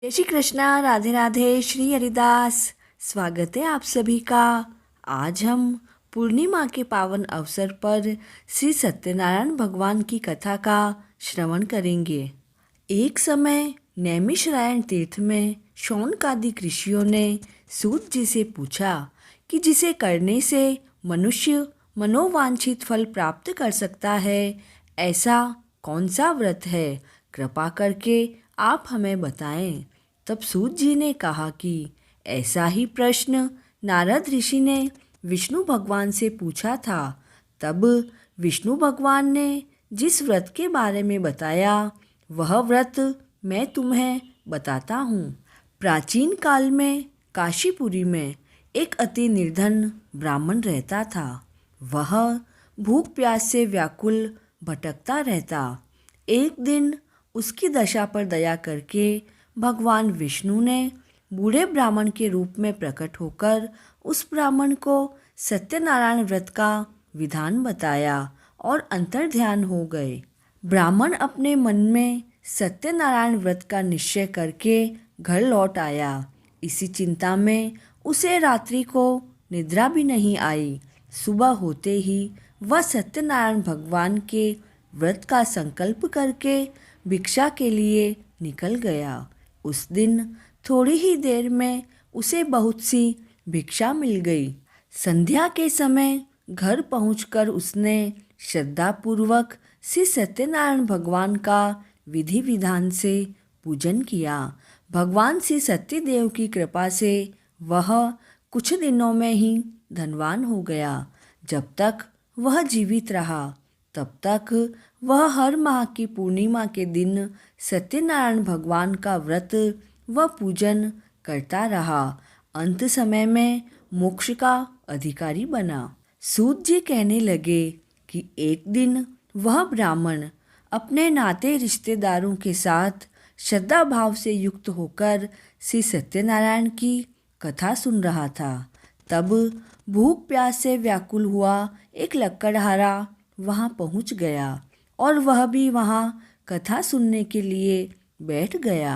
जय श्री कृष्णा। राधे राधे। श्री हरिदास। स्वागत है आप सभी का। आज हम पूर्णिमा के पावन अवसर पर श्री सत्यनारायण भगवान की कथा का श्रवण करेंगे। एक समय नैमिषारण्य तीर्थ में शौनकादिक ऋषियों ने सूत जी से पूछा कि जिसे करने से मनुष्य मनोवांछित फल प्राप्त कर सकता है, ऐसा कौन सा व्रत है? कृपा करके आप हमें बताएं। तब सूत जी ने कहा कि ऐसा ही प्रश्न नारद ऋषि ने विष्णु भगवान से पूछा था। तब विष्णु भगवान ने जिस व्रत के बारे में बताया, वह व्रत मैं तुम्हें बताता हूँ। प्राचीन काल में काशीपुरी में एक अति निर्धन ब्राह्मण रहता था। वह भूख प्यास से व्याकुल भटकता रहता। एक दिन उसकी दशा पर दया करके भगवान विष्णु ने बूढ़े ब्राह्मण के रूप में प्रकट होकर उस ब्राह्मण को सत्यनारायण व्रत का विधान बताया और अंतर्ध्यान हो गए। ब्राह्मण अपने मन में सत्यनारायण व्रत का निश्चय करके घर लौट आया। इसी चिंता में उसे रात्रि को निद्रा भी नहीं आई। सुबह होते ही वह सत्यनारायण भगवान के व्रत का संकल्प करके भिक्षा के लिए निकल गया। उस दिन थोड़ी ही देर में उसे बहुत सी भिक्षा मिल गई। संध्या के समय घर पहुंचकर उसने श्रद्धापूर्वक श्री सत्यनारायण भगवान का विधि विधान से पूजन किया। भगवान श्री सत्यदेव की कृपा से वह कुछ दिनों में ही धनवान हो गया। जब तक वह जीवित रहा तब तक वह हर माह की पूर्णिमा के दिन सत्यनारायण भगवान का व्रत व पूजन करता रहा। अंत समय में मोक्ष का अधिकारी बना। सूत जी कहने लगे कि एक दिन वह ब्राह्मण अपने नाते रिश्तेदारों के साथ श्रद्धा भाव से युक्त होकर श्री सत्यनारायण की कथा सुन रहा था। तब भूख प्यास से व्याकुल हुआ एक लकड़हारा वहाँ पहुँच गया और वह भी वहाँ कथा सुनने के लिए बैठ गया।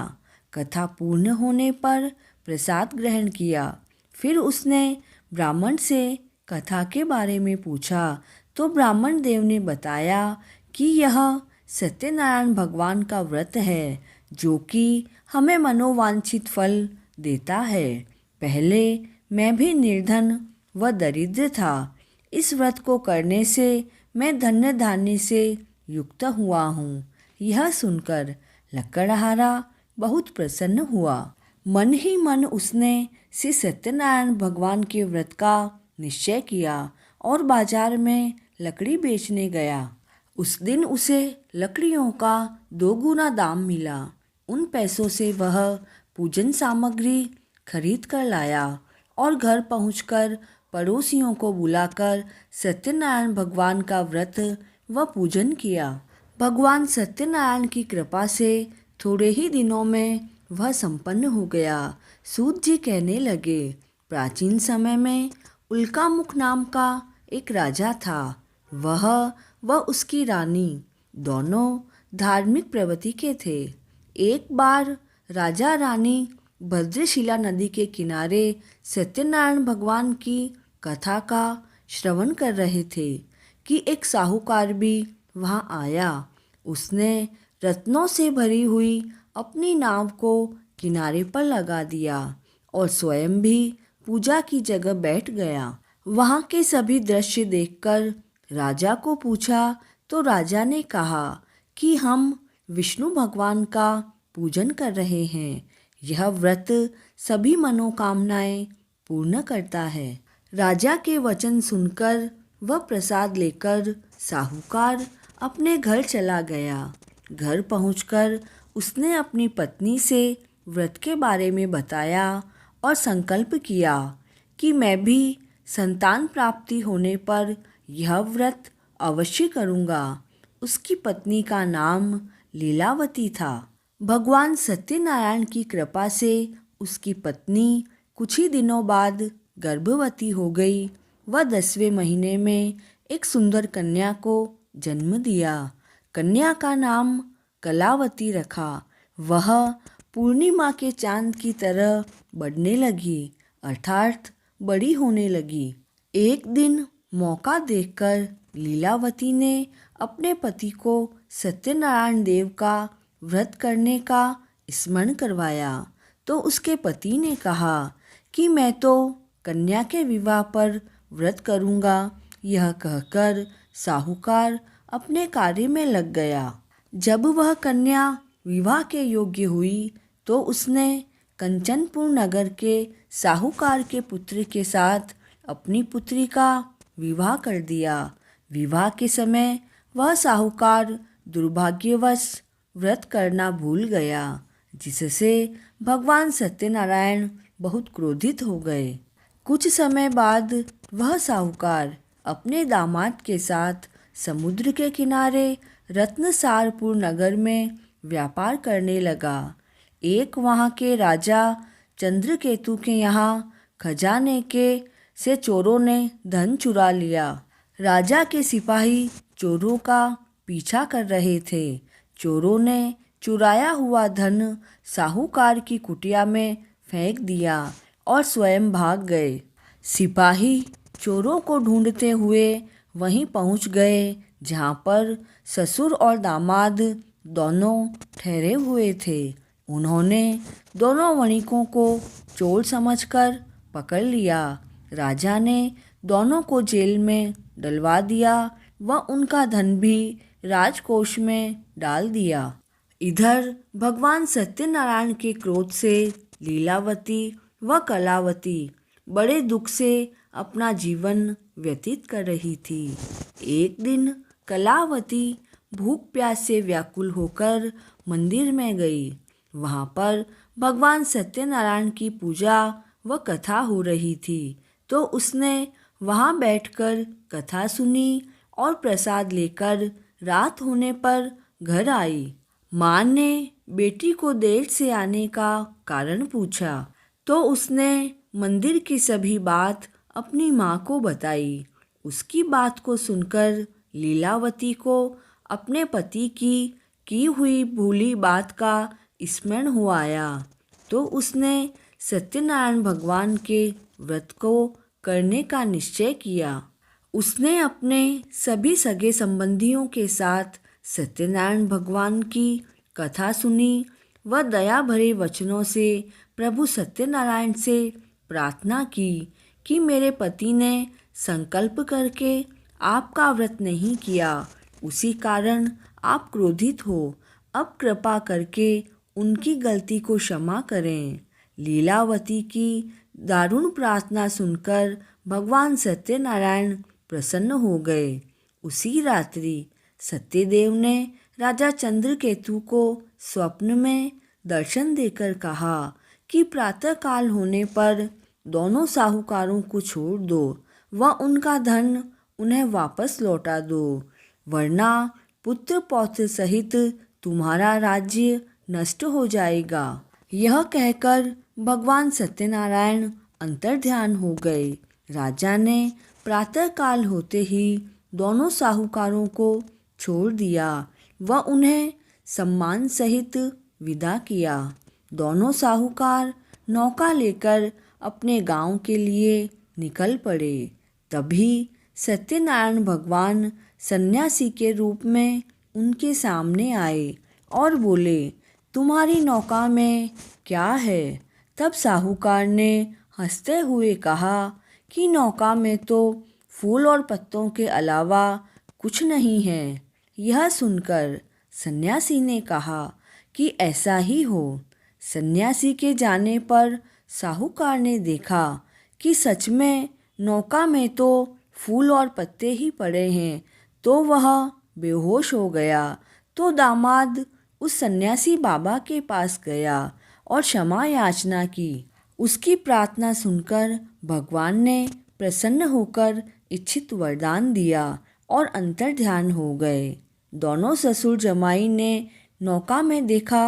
कथा पूर्ण होने पर प्रसाद ग्रहण किया। फिर उसने ब्राह्मण से कथा के बारे में पूछा तो ब्राह्मण देव ने बताया कि यह सत्यनारायण भगवान का व्रत है जो कि हमें मनोवांछित फल देता है। पहले मैं भी निर्धन व दरिद्र था। इस व्रत को करने से मैं धन्य धान्य से युक्त हुआ हूँ। यह सुनकर लकड़हारा बहुत प्रसन्न हुआ। मन ही मन उसने श्री सत्यनारायण भगवान के व्रत का निश्चय किया और बाजार में लकड़ी बेचने गया। उस दिन उसे लकड़ियों का 2 गुना दाम मिला। उन पैसों से वह पूजन सामग्री खरीद कर लाया और घर पहुंचकर पड़ोसियों को बुलाकर सत्यनारायण भगवान का व्रत व पूजन किया। भगवान सत्यनारायण की कृपा से थोड़े ही दिनों में वह संपन्न हो गया। सूत जी कहने लगे, प्राचीन समय में उल्कामुख नाम का एक राजा था। वह व उसकी रानी दोनों धार्मिक प्रवृत्ति के थे। एक बार राजा रानी भद्रशिला नदी के किनारे सत्यनारायण भगवान की कथा का श्रवण कर रहे थे कि एक साहूकार भी वहाँ आया। उसने रत्नों से भरी हुई अपनी नाव को किनारे पर लगा दिया और स्वयं भी पूजा की जगह बैठ गया। वहाँ के सभी दृश्य देखकर राजा को पूछा तो राजा ने कहा कि हम विष्णु भगवान का पूजन कर रहे हैं। यह व्रत सभी मनोकामनाएं पूर्ण करता है। राजा के वचन सुनकर वह प्रसाद लेकर साहूकार अपने घर चला गया। घर पहुंचकर उसने अपनी पत्नी से व्रत के बारे में बताया और संकल्प किया कि मैं भी संतान प्राप्ति होने पर यह व्रत अवश्य करूँगा। उसकी पत्नी का नाम लीलावती था। भगवान सत्यनारायण की कृपा से उसकी पत्नी कुछ ही दिनों बाद गर्भवती हो गई। वह 10वें महीने में एक सुंदर कन्या को जन्म दिया। कन्या का नाम कलावती रखा। वह पूर्णिमा के चांद की तरह बढ़ने लगी, अर्थात बड़ी होने लगी। एक दिन मौका देखकर लीलावती ने अपने पति को सत्यनारायण देव का व्रत करने का स्मरण करवाया, तो उसके पति ने कहा कि मैं तो कन्या के विवाह पर व्रत करूँगा। यह कहकर साहूकार अपने कार्य में लग गया। जब वह कन्या विवाह के योग्य हुई तो उसने कंचनपुर नगर के साहूकार के पुत्र के साथ अपनी पुत्री का विवाह कर दिया। विवाह के समय वह साहूकार दुर्भाग्यवश व्रत करना भूल गया, जिससे भगवान सत्यनारायण बहुत क्रोधित हो गए। कुछ समय बाद वह साहूकार अपने दामाद के साथ समुद्र के किनारे रत्नसारपुर नगर में व्यापार करने लगा। एक वहाँ के राजा चंद्रकेतु के यहाँ खजाने के से चोरों ने धन चुरा लिया। राजा के सिपाही चोरों का पीछा कर रहे थे। चोरों ने चुराया हुआ धन साहूकार की कुटिया में फेंक दिया और स्वयं भाग गए। सिपाही चोरों को ढूंढते हुए वहीं पहुंच गए जहां पर ससुर और दामाद दोनों ठहरे हुए थे। उन्होंने दोनों वणिकों को चोर समझकर पकड़ लिया। राजा ने दोनों को जेल में डलवा दिया व उनका धन भी राजकोष में डाल दिया। इधर भगवान सत्यनारायण के क्रोध से लीलावती व कलावती बड़े दुख से अपना जीवन व्यतीत कर रही थी। एक दिन कलावती भूख प्यास से व्याकुल होकर मंदिर में गई। वहाँ पर भगवान सत्यनारायण की पूजा व कथा हो रही थी, तो उसने वहाँ बैठकर कथा सुनी और प्रसाद लेकर रात होने पर घर आई। माँ ने बेटी को देर से आने का कारण पूछा, तो उसने मंदिर की सभी बात अपनी माँ को बताई। उसकी बात को सुनकर लीलावती को अपने पति की हुई भूली बात का स्मरण हो आया, तो उसने सत्यनारायण भगवान के व्रत को करने का निश्चय किया। उसने अपने सभी सगे संबंधियों के साथ सत्यनारायण भगवान की कथा सुनी व दया भरे वचनों से प्रभु सत्यनारायण से प्रार्थना की कि मेरे पति ने संकल्प करके आपका व्रत नहीं किया, उसी कारण आप क्रोधित हो। अब कृपा करके उनकी गलती को क्षमा करें। लीलावती की दारुण प्रार्थना सुनकर भगवान सत्यनारायण प्रसन्न हो गए। उसी रात्रि सत्यदेव ने राजा चंद्रकेतु को स्वप्न में दर्शन देकर कहा कि प्रातःकाल होने पर दोनों साहूकारों को छोड़ दो व उनका धन उन्हें वापस लौटा दो, वरना पुत्र पौत्र सहित तुम्हारा राज्य नष्ट हो जाएगा। यह कहकर भगवान सत्यनारायण अंतर्ध्यान हो गए। राजा ने प्रातःकाल होते ही दोनों साहूकारों को छोड़ दिया व उन्हें सम्मान सहित विदा किया। दोनों साहूकार नौका लेकर अपने गांव के लिए निकल पड़े। तभी सत्यनारायण भगवान सन्यासी के रूप में उनके सामने आए और बोले, तुम्हारी नौका में क्या है? तब साहूकार ने हंसते हुए कहा कि नौका में तो फूल और पत्तों के अलावा कुछ नहीं है। यह सुनकर सन्यासी ने कहा कि ऐसा ही हो। सन्यासी के जाने पर साहूकार ने देखा कि सच में नौका में तो फूल और पत्ते ही पड़े हैं, तो वह बेहोश हो गया। तो दामाद उस सन्यासी बाबा के पास गया और क्षमा याचना की। उसकी प्रार्थना सुनकर भगवान ने प्रसन्न होकर इच्छित वरदान दिया और अंतर्ध्यान हो गए। दोनों ससुर जमाई ने नौका में देखा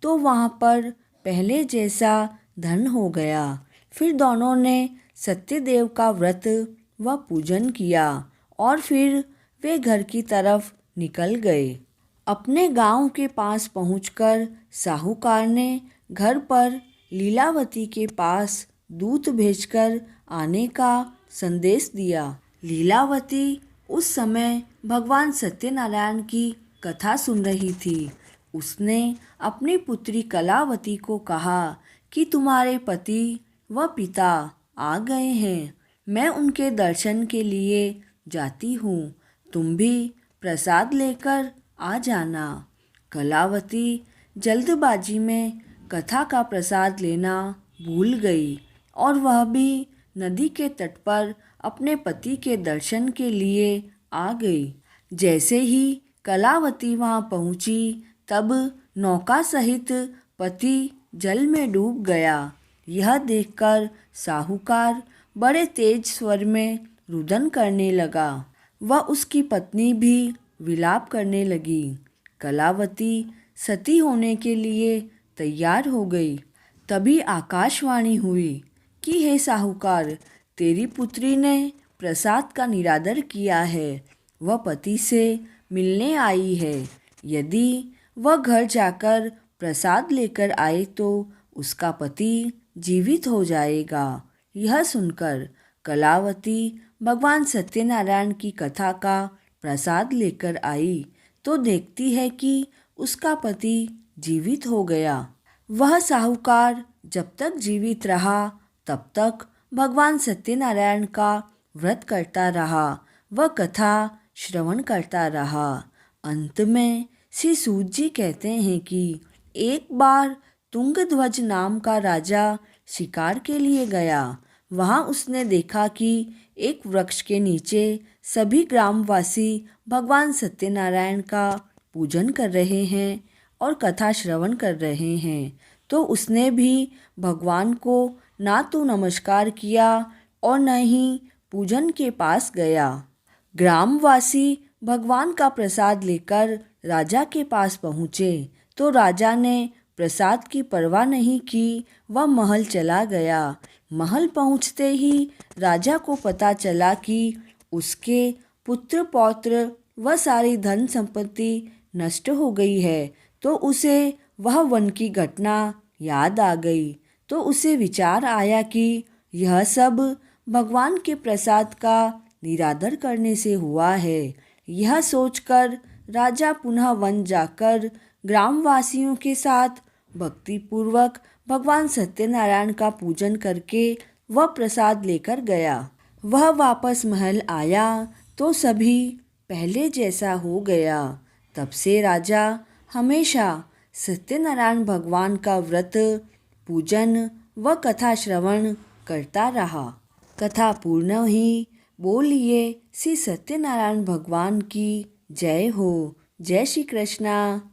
तो वहाँ पर पहले जैसा धन हो गया। फिर दोनों ने सत्यदेव का व्रत व पूजन किया और फिर वे घर की तरफ निकल गए। अपने गांव के पास पहुंचकर साहूकार ने घर पर लीलावती के पास दूत भेजकर आने का संदेश दिया। लीलावती उस समय भगवान सत्यनारायण की कथा सुन रही थी। उसने अपनी पुत्री कलावती को कहा कि तुम्हारे पति व पिता आ गए हैं, मैं उनके दर्शन के लिए जाती हूँ, तुम भी प्रसाद लेकर आ जाना। कलावती जल्दबाजी में कथा का प्रसाद लेना भूल गई और वह भी नदी के तट पर अपने पति के दर्शन के लिए आ गई। जैसे ही कलावती वहां पहुंची तब नौका सहित पति जल में डूब गया। यह देखकर साहूकार बड़े तेज स्वर में रुदन करने लगा। वह उसकी पत्नी भी विलाप करने लगी। कलावती सती होने के लिए तैयार हो गई। तभी आकाशवाणी हुई कि हे साहूकार, तेरी पुत्री ने प्रसाद का निरादर किया है, वह पति से मिलने आई है। यदि वह घर जाकर प्रसाद लेकर आए तो उसका पति जीवित हो जाएगा। यह सुनकर कलावती भगवान सत्यनारायण की कथा का प्रसाद लेकर आई तो देखती है कि उसका पति जीवित हो गया। वह साहूकार जब तक जीवित रहा तब तक भगवान सत्यनारायण का व्रत करता रहा, वह कथा श्रवण करता रहा। अंत में श्री सूत जी कहते हैं कि एक बार तुंगध्वज नाम का राजा शिकार के लिए गया। वहाँ उसने देखा कि एक वृक्ष के नीचे सभी ग्रामवासी भगवान सत्यनारायण का पूजन कर रहे हैं और कथा श्रवण कर रहे हैं। तो उसने भी भगवान को ना तो नमस्कार किया और न ही पूजन के पास गया। ग्रामवासी भगवान का प्रसाद लेकर राजा के पास पहुँचे तो राजा ने प्रसाद की परवाह नहीं की, वह महल चला गया। महल पहुँचते ही राजा को पता चला कि उसके पुत्र पौत्र व सारी धन संपत्ति नष्ट हो गई है। तो उसे वह वन की घटना याद आ गई। तो उसे विचार आया कि यह सब भगवान के प्रसाद का निरादर करने से हुआ है। यह सोचकर राजा पुनः वन जाकर ग्रामवासियों के साथ भक्तिपूर्वक भगवान सत्यनारायण का पूजन करके वह प्रसाद लेकर गया। वह वापस महल आया तो सभी पहले जैसा हो गया। तब से राजा हमेशा सत्यनारायण भगवान का व्रत, पूजन व कथा श्रवण करता रहा। कथा पूर्ण हुई। बोलिए श्री सत्यनारायण भगवान की जय हो। जय श्री कृष्णा।